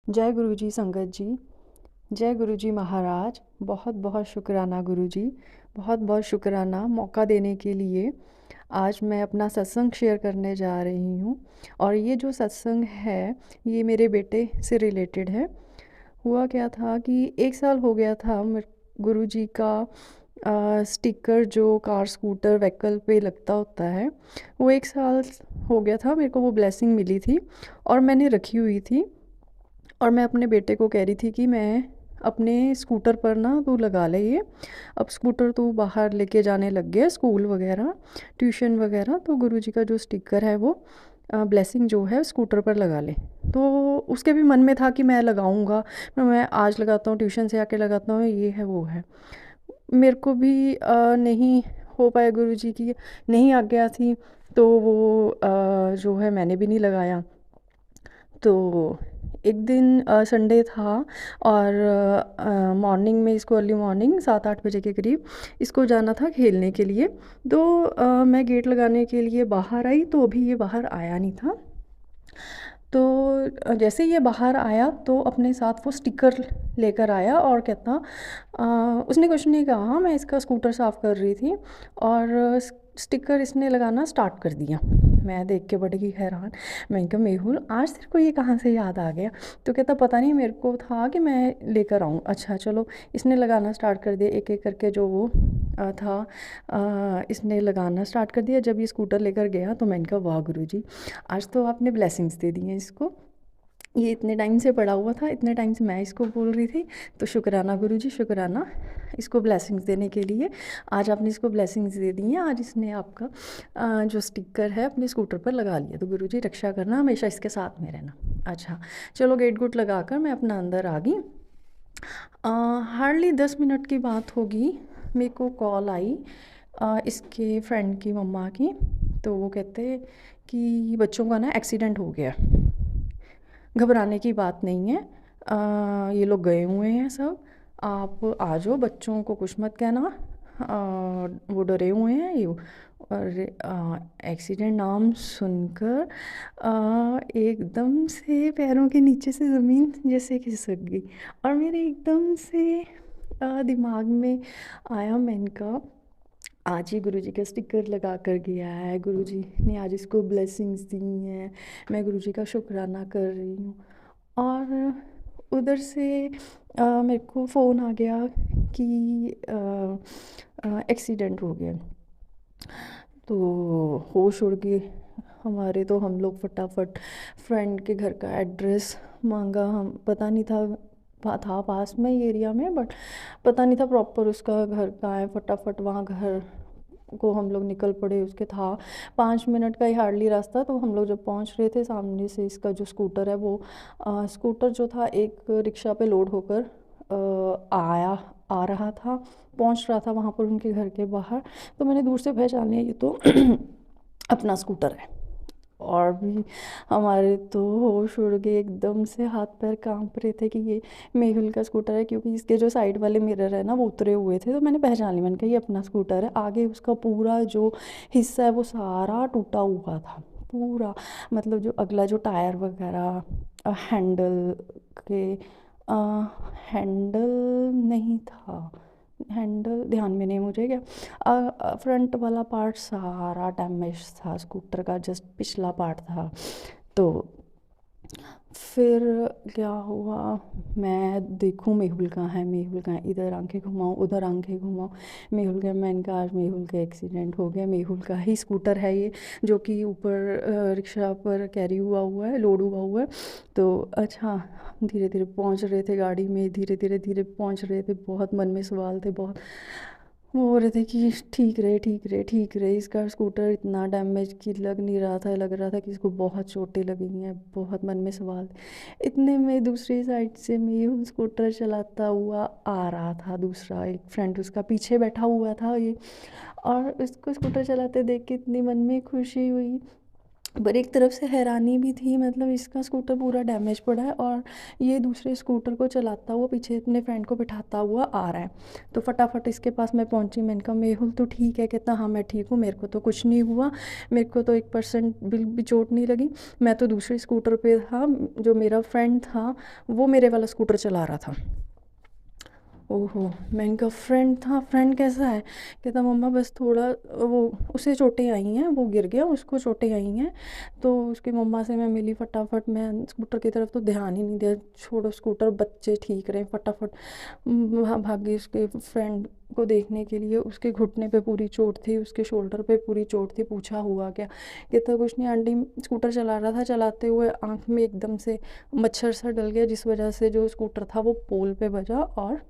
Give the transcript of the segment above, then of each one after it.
जय गुरु जी संगत जी। जय गुरु जी महाराज। बहुत बहुत शुक्राना गुरु जी। बहुत बहुत शुक्राना मौका देने के लिए। आज मैं अपना सत्संग शेयर करने जा रही हूँ और ये जो सत्संग है ये मेरे बेटे से रिलेटेड है। हुआ क्या था कि 1 साल हो गया था गुरु जी का स्टिकर जो कार स्कूटर व्हीकल पे लगता होता है वो 1 साल हो गया था। मेरे को वो ब्लेसिंग मिली थी और मैंने रखी हुई थी और मैं अपने बेटे को कह रही थी कि मैं अपने स्कूटर पर ना तू लगा ले ये। अब स्कूटर तू बाहर लेके जाने लग गया स्कूल वगैरह ट्यूशन वगैरह, तो गुरुजी का जो स्टिकर है वो ब्लेसिंग जो है स्कूटर पर लगा ले। तो उसके भी मन में था कि मैं लगाऊंगा, मैं आज लगाता हूँ, ट्यूशन से आके लगाता हूँ, ये है वो है। मेरे को भी नहीं हो पाया, गुरुजी की नहीं आज्ञा थी, तो वो जो है मैंने भी नहीं लगाया। तो एक दिन संडे था और मॉर्निंग में इसको अर्ली मॉर्निंग 7-8 बजे के करीब इसको जाना था खेलने के लिए। तो मैं गेट लगाने के लिए बाहर आई तो अभी ये बाहर आया नहीं था। तो जैसे ही ये बाहर आया तो अपने साथ वो स्टिकर लेकर आया और कहता उसने कुछ नहीं कहा, मैं इसका स्कूटर साफ़ कर रही थी और स्टिकर इसने लगाना स्टार्ट कर दिया। मैं देख के बड़ी हैरान। मैंने कहा मेहुल आज तेरे को ये कहाँ से याद आ गया? तो कहता पता नहीं, मेरे को था कि मैं लेकर आऊँ। अच्छा चलो, इसने लगाना स्टार्ट कर दिया एक एक करके जो वो था इसने लगाना स्टार्ट कर दिया। जब ये स्कूटर लेकर गया तो मैंने कहा वाह गुरुजी, आज तो आपने ब्लेसिंग्स दे दी हैं इसको। ये इतने टाइम से पड़ा हुआ था, इतने टाइम से मैं इसको बोल रही थी, तो शुक्राना गुरुजी, शुक्राना इसको ब्लेसिंग्स देने के लिए। आज आपने इसको ब्लेसिंग्स दे दी हैं, आज इसने आपका जो स्टिकर है अपने स्कूटर पर लगा लिया। तो गुरुजी रक्षा करना, हमेशा इसके साथ में रहना। अच्छा चलो, गेट गुट लगा कर मैं अपना अंदर आ गई। हार्डली 10 मिनट की बात होगी, मेरे को कॉल आई इसके फ्रेंड की मम्मा की। तो वो कहते कि बच्चों का ना एक्सीडेंट हो गया, घबराने की बात नहीं है, ये लोग गए हुए हैं सब, आप आ जाओ, बच्चों को कुछ मत कहना, वो डरे हुए हैं ये। और एक्सीडेंट नाम सुनकर एकदम से पैरों के नीचे से ज़मीन जैसे खिसक गई और मेरे एकदम से दिमाग में आया, मैंने कहा आज ही गुरुजी का स्टिकर लगा कर गया है, गुरुजी ने आज इसको ब्लेसिंग्स दी हैं, मैं गुरुजी का शुक्राना कर रही हूँ। और उधर से मेरे को फ़ोन आ गया कि एक्सीडेंट हो गया। तो होश उड़ गए हमारे। तो हम लोग फटाफट फ्रेंड के घर का एड्रेस मांगा, हम पता नहीं था पास में ही एरिया में, बट पता नहीं था प्रॉपर उसका घर कहाँ है। फटाफट वहाँ घर को हम लोग निकल पड़े। उसके था 5 मिनट का ही हार्डली रास्ता। तो हम लोग जब पहुँच रहे थे, सामने से इसका जो स्कूटर है वो स्कूटर जो था एक रिक्शा पे लोड होकर आ रहा था, पहुँच रहा था वहाँ पर उनके घर के बाहर। तो मैंने दूर से पहचान लिया ये तो अपना स्कूटर है। और भी हमारे तो होश उड़ गए, एकदम से हाथ पैर कांप रहे थे कि ये मेहुल का स्कूटर है, क्योंकि इसके जो साइड वाले मिरर है ना वो उतरे हुए थे। तो मैंने पहचान लिया, मैंने कहा ये अपना स्कूटर है। आगे उसका पूरा जो हिस्सा है वो सारा टूटा हुआ था पूरा, मतलब जो अगला जो टायर वगैरह, हैंडल के हैंडल नहीं था, हैंडल ध्यान में नहीं मुझे, क्या फ्रंट वाला पार्ट सारा डैमेज था स्कूटर का, जस्ट पिछला पार्ट था। तो फिर क्या हुआ, मैं देखूँ मेहुल कहाँ है, मेहुल कहाँ है, इधर आंखें घुमाऊँ उधर आंखें घुमाऊँ, मेहुल का, मैंने कहा आज मेहुल का एक्सीडेंट हो गया। मेहुल का ही स्कूटर है ये, जो कि ऊपर रिक्शा पर कैरी हुआ है, लोड हुआ है। तो अच्छा, धीरे धीरे पहुंच रहे थे गाड़ी में, धीरे धीरे धीरे पहुंच रहे थे। बहुत मन में सवाल थे, बहुत वो हो रहे थे कि ठीक रहे ठीक रहे ठीक रहे। इसका स्कूटर इतना डैमेज कि लग नहीं रहा था, लग रहा था कि इसको बहुत चोटें लगी हैं। बहुत मन में सवाल थे। इतने में दूसरी साइड से मेहुल स्कूटर चलाता हुआ आ रहा था, दूसरा एक फ्रेंड उसका पीछे बैठा हुआ था ये। और उसको स्कूटर चलाते देख के इतनी मन में खुशी हुई पर एक तरफ से हैरानी भी थी, मतलब इसका स्कूटर पूरा डैमेज पड़ा है और ये दूसरे स्कूटर को चलाता हुआ पीछे अपने फ्रेंड को बिठाता हुआ आ रहा है। तो फटाफट इसके पास मैं पहुंची, मैंने कहा मेहुल तो ठीक है? कहता हाँ मैं ठीक हूँ, मेरे को तो कुछ नहीं हुआ, मेरे को तो 1% बिल भी चोट नहीं लगी, मैं तो दूसरे स्कूटर पे था, जो मेरा फ्रेंड था वो मेरे वाला स्कूटर चला रहा था। ओहो! मैंने कहा फ्रेंड था, फ्रेंड कैसा है? कहता मम्मा बस थोड़ा वो उसे चोटें आई हैं, वो गिर गया, उसको चोटें आई हैं। तो उसकी मम्मा से मैं मिली फटाफट, मैं स्कूटर की तरफ तो ध्यान ही नहीं दिया, छोड़ो स्कूटर, बच्चे ठीक रहे, फटाफट वहाँ भागी उसके फ्रेंड को देखने के लिए। उसके घुटने पे पूरी चोट थी, उसके शोल्डर पे पूरी चोट थी। पूछा हुआ क्या? कहता कुछ नहीं आंटी, स्कूटर चला रहा था, चलाते हुए आँख में एकदम से मच्छर सा डल गया, जिस वजह से जो स्कूटर था वो पोल पे बजा और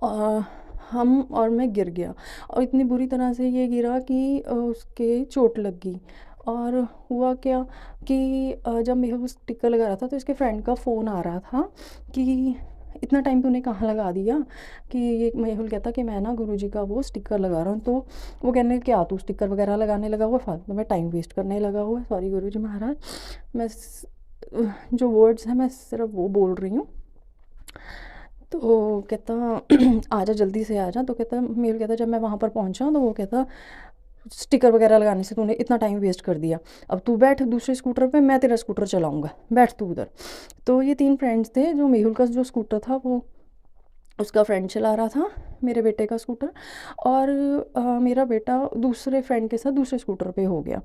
अ, हम और मैं गिर गया, और इतनी बुरी तरह से ये गिरा कि उसके चोट लग गई। और हुआ क्या कि जब मेहुल स्टिकर लगा रहा था तो इसके फ्रेंड का फ़ोन आ रहा था कि इतना टाइम तूने कहाँ लगा दिया? कि ये मेहुल कहता कि मैं ना गुरुजी का वो स्टिकर लगा रहा हूँ। तो वो कहने क्या तू स्टिकर वगैरह लगाने लगा हुआ है, फालतू में टाइम वेस्ट करने लगा हुआ है? सॉरी गुरुजी महाराज, मैं जो वर्ड्स हैं मैं सिर्फ वो बोल रही हूँ। तो कहता आजा जल्दी से आजा। तो कहता मेहुल कहता जब मैं वहाँ पर पहुँचा तो वो कहता स्टिकर वगैरह लगाने से तूने इतना टाइम वेस्ट कर दिया, अब तू बैठ दूसरे स्कूटर पे, मैं तेरा स्कूटर चलाऊंगा, बैठ तू उधर। तो ये 3 फ्रेंड्स थे, जो मेहुल का जो स्कूटर था वो उसका फ्रेंड चला रहा था, मेरे बेटे का स्कूटर, और मेरा बेटा दूसरे फ्रेंड के साथ दूसरे स्कूटर पे हो गया।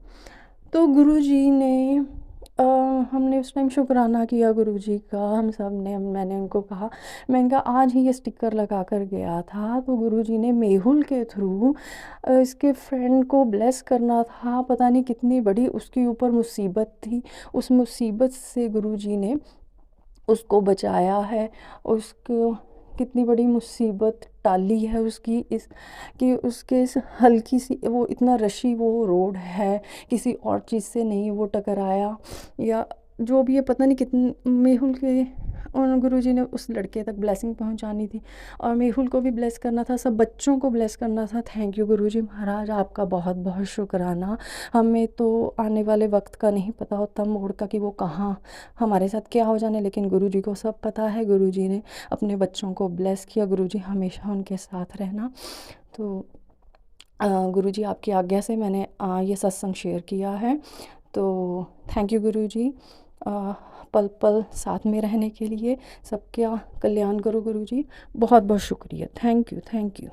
तो गुरुजी ने अ, हमने उस टाइम शुक्राना किया गुरुजी का, हम सब ने, मैंने उनको कहा, मैंने कहा आज ही ये स्टिकर लगा कर गया था तो गुरुजी ने मेहुल के थ्रू इसके फ्रेंड को ब्लेस करना था। पता नहीं कितनी बड़ी उसके ऊपर मुसीबत थी, उस मुसीबत से गुरुजी ने उसको बचाया है, उसको कितनी बड़ी मुसीबत टाली है उसकी, इस कि उसके इस हल्की सी वो इतना रशी वो रोड है, किसी और चीज़ से नहीं वो टकराया या जो भी है, पता नहीं कितने मेहुल के, और गुरुजी ने उस लड़के तक ब्लेसिंग पहुंचानी थी और मेहुल को भी ब्लेस करना था, सब बच्चों को ब्लेस करना था। थैंक यू गुरुजी महाराज, आपका बहुत बहुत शुक्राना। हमें तो आने वाले वक्त का नहीं पता होता, मोड़ का, कि वो कहाँ हमारे साथ क्या हो जाने, लेकिन गुरुजी को सब पता है। गुरुजी ने अपने बच्चों को ब्लेस किया, गुरुजी हमेशा उनके साथ रहना। तो गुरुजी आपकी आज्ञा से मैंने ये सत्संग शेयर किया है। तो थैंक यू गुरुजी, पल पल साथ में रहने के लिए, सबका कल्याण करो गुरुजी, बहुत बहुत शुक्रिया, थैंक यू, थैंक यू।